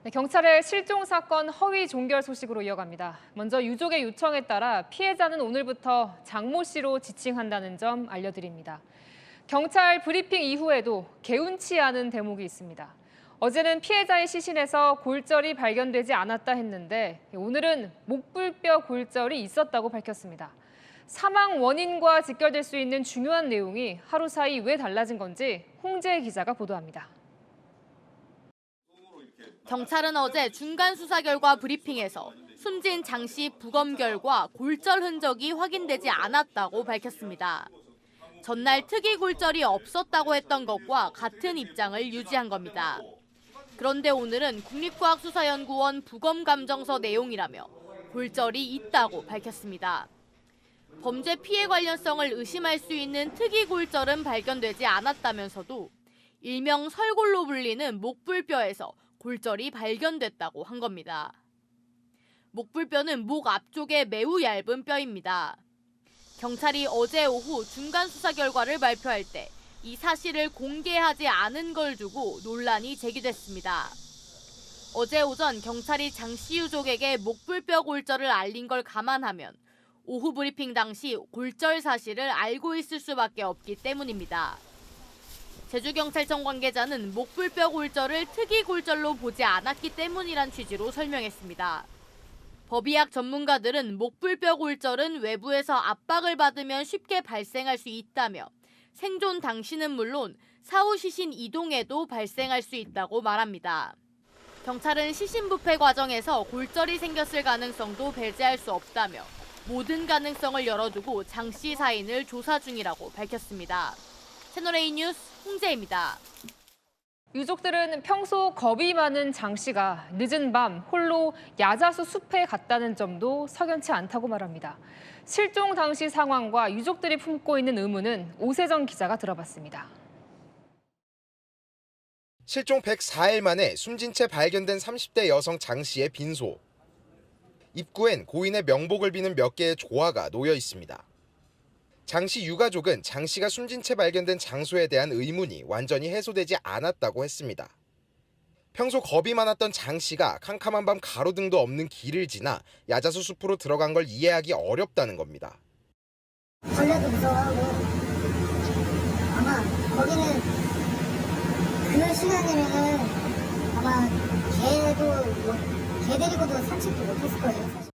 네, 경찰의 실종 사건 허위 종결 소식으로 이어갑니다. 먼저 유족의 요청에 따라 피해자는 오늘부터 장모 씨로 지칭한다는 점 알려드립니다. 경찰 브리핑 이후에도 개운치 않은 대목이 있습니다. 어제는 피해자의 시신에서 골절이 발견되지 않았다 했는데 오늘은 목불뼈 골절이 있었다고 밝혔습니다. 사망 원인과 직결될 수 있는 중요한 내용이 하루 사이 왜 달라진 건지 홍재 기자가 보도합니다. 경찰은 어제 중간 수사 결과 브리핑에서 숨진 장 씨 부검 결과 골절 흔적이 확인되지 않았다고 밝혔습니다. 전날 특이 골절이 없었다고 했던 것과 같은 입장을 유지한 겁니다. 그런데 오늘은 국립과학수사연구원 부검감정서 내용이라며 골절이 있다고 밝혔습니다. 범죄 피해 관련성을 의심할 수 있는 특이 골절은 발견되지 않았다면서도 일명 설골로 불리는 목불뼈에서 골절이 발견됐다고 한 겁니다. 목불뼈는 목 앞쪽에 매우 얇은 뼈입니다. 경찰이 어제 오후 중간 수사 결과를 발표할 때 이 사실을 공개하지 않은 걸 두고 논란이 제기됐습니다. 어제 오전 경찰이 장 씨 유족에게 목불뼈 골절을 알린 걸 감안하면 오후 브리핑 당시 골절 사실을 알고 있을 수밖에 없기 때문입니다. 제주경찰청 관계자는 목불뼈 골절을 특이 골절로 보지 않았기 때문이란 취지로 설명했습니다. 법의학 전문가들은 목불뼈 골절은 외부에서 압박을 받으면 쉽게 발생할 수 있다며 생존 당시는 물론 사후 시신 이동에도 발생할 수 있다고 말합니다. 경찰은 시신 부패 과정에서 골절이 생겼을 가능성도 배제할 수 없다며 모든 가능성을 열어두고 장 씨 사인을 조사 중이라고 밝혔습니다. 채널A 뉴스 홍재입니다. 유족들은 평소 겁이 많은 장 씨가 늦은 밤 홀로 야자수 숲에 갔다는 점도 석연치 않다고 말합니다. 실종 당시 상황과 유족들이 품고 있는 의문은 오세정 기자가 들어봤습니다. 실종 104일 만에 숨진 채 발견된 30대 여성 장 씨의 빈소. 입구엔 고인의 명복을 비는 몇 개의 조화가 놓여 있습니다. 장 씨 유가족은 장 씨가 숨진 채 발견된 장소에 대한 의문이 완전히 해소되지 않았다고 했습니다. 평소 겁이 많았던 장 씨가 캄캄한 밤 가로등도 없는 길을 지나 야자수 숲으로 들어간 걸 이해하기 어렵다는 겁니다. 벌레도 무서워하고 아마 거기는 그 시간이면은 아마 개 데리고도 산책도 못했을 거예요. 사실.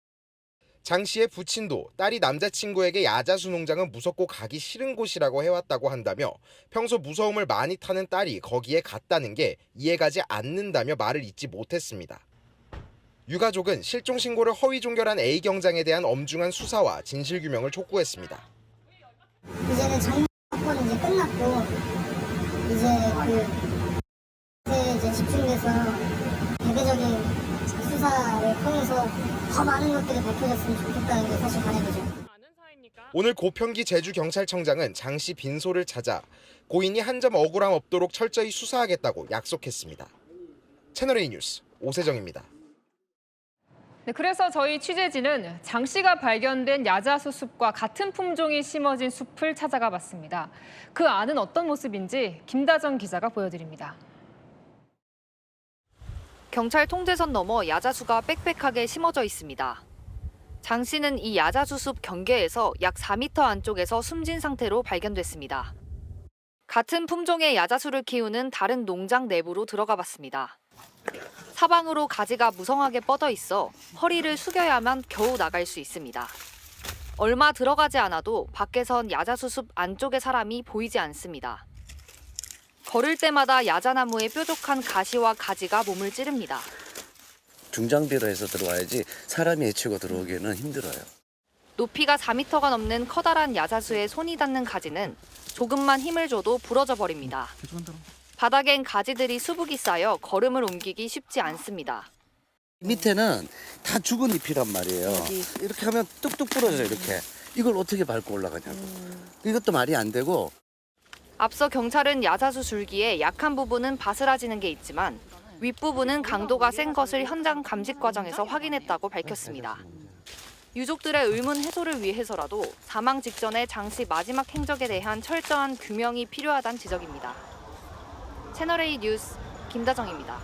장 씨의 부친도 딸이 남자친구에게 야자수 농장은 무섭고 가기 싫은 곳이라고 해왔다고 한다며 평소 무서움을 많이 타는 딸이 거기에 갔다는 게 이해가지 않는다며 말을 잊지 못했습니다. 유가족은 실종 신고를 허위 종결한 A 경장에 대한 엄중한 수사와 진실규명을 촉구했습니다. 이제는 장모 사건은 이제 끝났고 이제 집중돼서 대대적인 수사를 통해서 더 많은 것들이 밝혀졌으면 좋겠다는 게 사실 바람이죠. 오늘 고평기 제주경찰청장은 장 씨 빈소를 찾아 고인이 한 점 억울함 없도록 철저히 수사하겠다고 약속했습니다. 채널A 뉴스 오세정입니다. 네, 그래서 저희 취재진은 장 씨가 발견된 야자수 숲과 같은 품종이 심어진 숲을 찾아가 봤습니다. 그 안은 어떤 모습인지 김다정 기자가 보여드립니다. 경찰 통제선 너머 야자수가 빽빽하게 심어져 있습니다. 장 씨는 이 야자수 숲 경계에서 약 4m 안쪽에서 숨진 상태로 발견됐습니다. 같은 품종의 야자수를 키우는 다른 농장 내부로 들어가 봤습니다. 사방으로 가지가 무성하게 뻗어 있어 허리를 숙여야만 겨우 나갈 수 있습니다. 얼마 들어가지 않아도 밖에선 야자수 숲 안쪽의 사람이 보이지 않습니다. 걸을 때마다 야자나무의 뾰족한 가시와 가지가 몸을 찌릅니다. 중장비로 해서 들어와야지 사람이 헤치고 들어오기는 힘들어요. 높이가 4m가 넘는 커다란 야자수에 손이 닿는 가지는 조금만 힘을 줘도 부러져 버립니다. 바닥엔 가지들이 수북이 쌓여 걸음을 옮기기 쉽지 않습니다. 밑에는 다 죽은 잎이란 말이에요. 이렇게 하면 뚝뚝 부러져요, 이렇게. 이걸 어떻게 밟고 올라가냐고. 이것도 말이 안 되고. 앞서 경찰은 야자수 줄기에 약한 부분은 바스라지는 게 있지만 윗부분은 강도가 센 것을 현장 감식 과정에서 확인했다고 밝혔습니다. 유족들의 의문 해소를 위해서라도 사망 직전의 장 씨 마지막 행적에 대한 철저한 규명이 필요하다는 지적입니다. 채널A 뉴스 김다정입니다.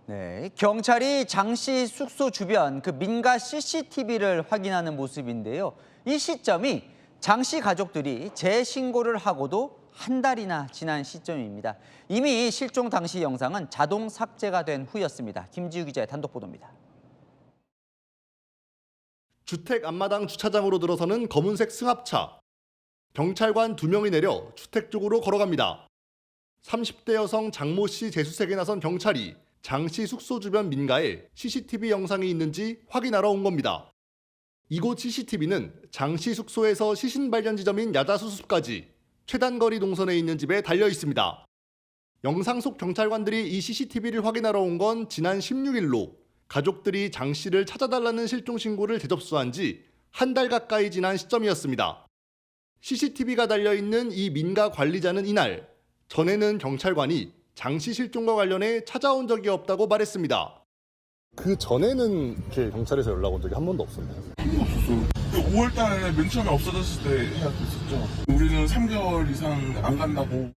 네, 경찰이 장씨 숙소 주변 그 민가 CCTV를 확인하는 모습인데요. 이 시점이 장씨 가족들이 재신고를 하고도 한 달이나 지난 시점입니다. 이미 실종 당시 영상은 자동 삭제가 된 후였습니다. 김지우 기자의 단독 보도입니다. 주택 앞마당 주차장으로 들어서는 검은색 승합차. 경찰관 2명이 내려 주택 쪽으로 걸어갑니다. 30대 여성 장모 씨 재수색에 나선 경찰이 장 씨 숙소 주변 민가에 CCTV 영상이 있는지 확인하러 온 겁니다. 이곳 CCTV는 장 씨 숙소에서 시신 발견 지점인 야자수습까지 최단거리 동선에 있는 집에 달려 있습니다. 영상 속 경찰관들이 이 CCTV를 확인하러 온 건 지난 16일로 가족들이 장 씨를 찾아달라는 실종 신고를 재접수한 지 한 달 가까이 지난 시점이었습니다. CCTV가 달려있는 이 민가 관리자는 이날 전에는 경찰관이 장 씨 실종과 관련해 찾아온 적이 없다고 말했습니다. 그 전에는 이렇게 경찰에서 연락 온 적이 한 번도 없었나요? 없었어요. 5월 달에 맨 처음에 없어졌을 때 해야 됐었죠. 우리는 3개월 이상 안 간다고.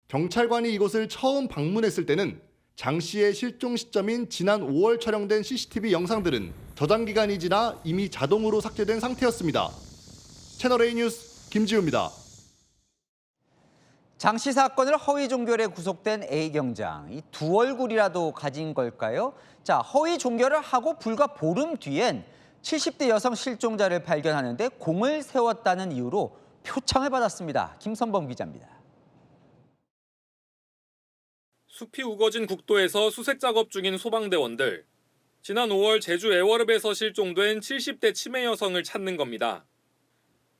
경찰관이 이곳을 처음 방문했을 때는 장 씨의 실종 시점인 지난 5월 촬영된 CCTV 영상들은 저장 기간이 지나 이미 자동으로 삭제된 상태였습니다. 채널A 뉴스 김지우입니다. 장씨 사건을 허위 종결에 구속된 A 경장, 이 두 얼굴이라도 가진 걸까요? 자, 허위 종결을 하고 불과 보름 뒤엔 70대 여성 실종자를 발견하는데 공을 세웠다는 이유로 표창을 받았습니다. 김선범 기자입니다. 숲이 우거진 국도에서 수색 작업 중인 소방대원들. 지난 5월 제주 애월읍에서 실종된 70대 치매 여성을 찾는 겁니다.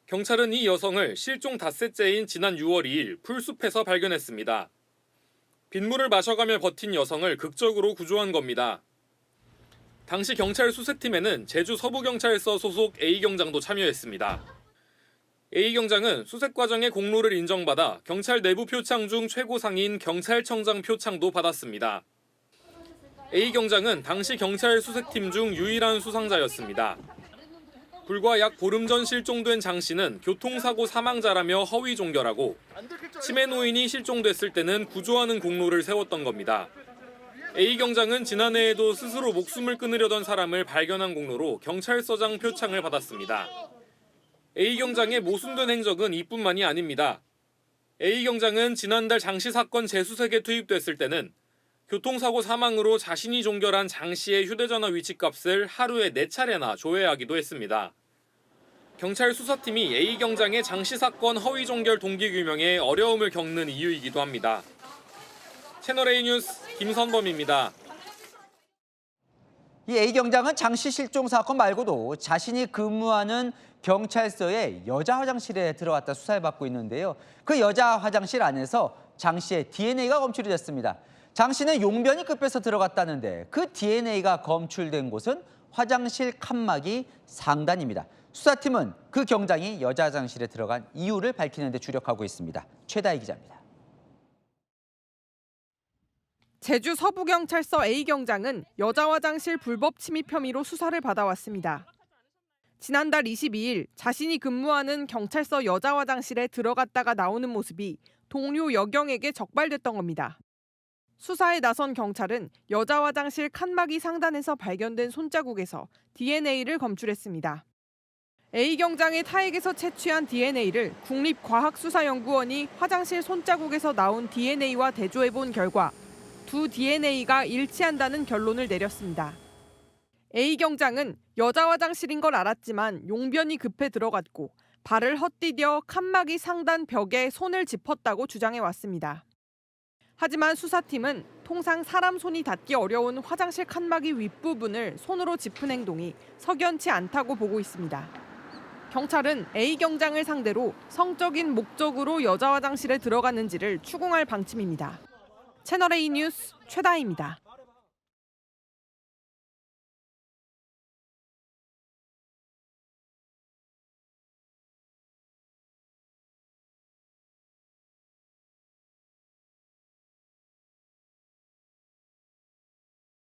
경찰은 이 여성을 실종 닷새째인 지난 6월 2일 풀숲에서 발견했습니다. 빗물을 마셔가며 버틴 여성을 극적으로 구조한 겁니다. 당시 경찰 수색팀에는 제주 서부경찰서 소속 A 경장도 참여했습니다. A 경장은 수색 과정의 공로를 인정받아 경찰 내부 표창 중 최고상인 경찰청장 표창도 받았습니다. A 경장은 당시 경찰 수색팀 중 유일한 수상자였습니다. 불과 약 보름 전 실종된 장 씨는 교통사고 사망자라며 허위 종결하고 치매 노인이 실종됐을 때는 구조하는 공로를 세웠던 겁니다. A 경장은 지난해에도 스스로 목숨을 끊으려던 사람을 발견한 공로로 경찰서장 표창을 받았습니다. A 경장의 모순된 행적은 이뿐만이 아닙니다. A 경장은 지난달 장 씨 사건 재수색에 투입됐을 때는 교통사고 사망으로 자신이 종결한 장 씨의 휴대전화 위치값을 하루에 4차례나 조회하기도 했습니다. 경찰 수사팀이 A 경장의 장 씨 사건 허위 종결 동기 규명에 어려움을 겪는 이유이기도 합니다. 채널A 뉴스 김선범입니다. 이 A 경장은 장 씨 실종 사건 말고도 자신이 근무하는 경찰서의 여자 화장실에 들어갔다 수사를 받고 있는데요. 그 여자 화장실 안에서 장 씨의 DNA가 검출이 됐습니다. 장 씨는 용변이 급해서 들어갔다는데 그 DNA가 검출된 곳은 화장실 칸막이 상단입니다. 수사팀은 그 경장이 여자 화장실에 들어간 이유를 밝히는 데 주력하고 있습니다. 최다희 기자입니다. 제주 서부경찰서 A 경장은 여자 화장실 불법 침입 혐의로 수사를 받아왔습니다. 지난달 22일 자신이 근무하는 경찰서 여자 화장실에 들어갔다가 나오는 모습이 동료 여경에게 적발됐던 겁니다. 수사에 나선 경찰은 여자 화장실 칸막이 상단에서 발견된 손자국에서 DNA를 검출했습니다. A 경장의 타액에서 채취한 DNA를 국립과학수사연구원이 화장실 손자국에서 나온 DNA와 대조해본 결과 두 DNA가 일치한다는 결론을 내렸습니다. A 경장은 여자 화장실인 걸 알았지만 용변이 급해 들어갔고 발을 헛디뎌 칸막이 상단 벽에 손을 짚었다고 주장해왔습니다. 하지만 수사팀은 통상 사람 손이 닿기 어려운 화장실 칸막이 윗부분을 손으로 짚은 행동이 석연치 않다고 보고 있습니다. 경찰은 A 경장을 상대로 성적인 목적으로 여자 화장실에 들어갔는지를 추궁할 방침입니다. 채널A 뉴스 최다희입니다.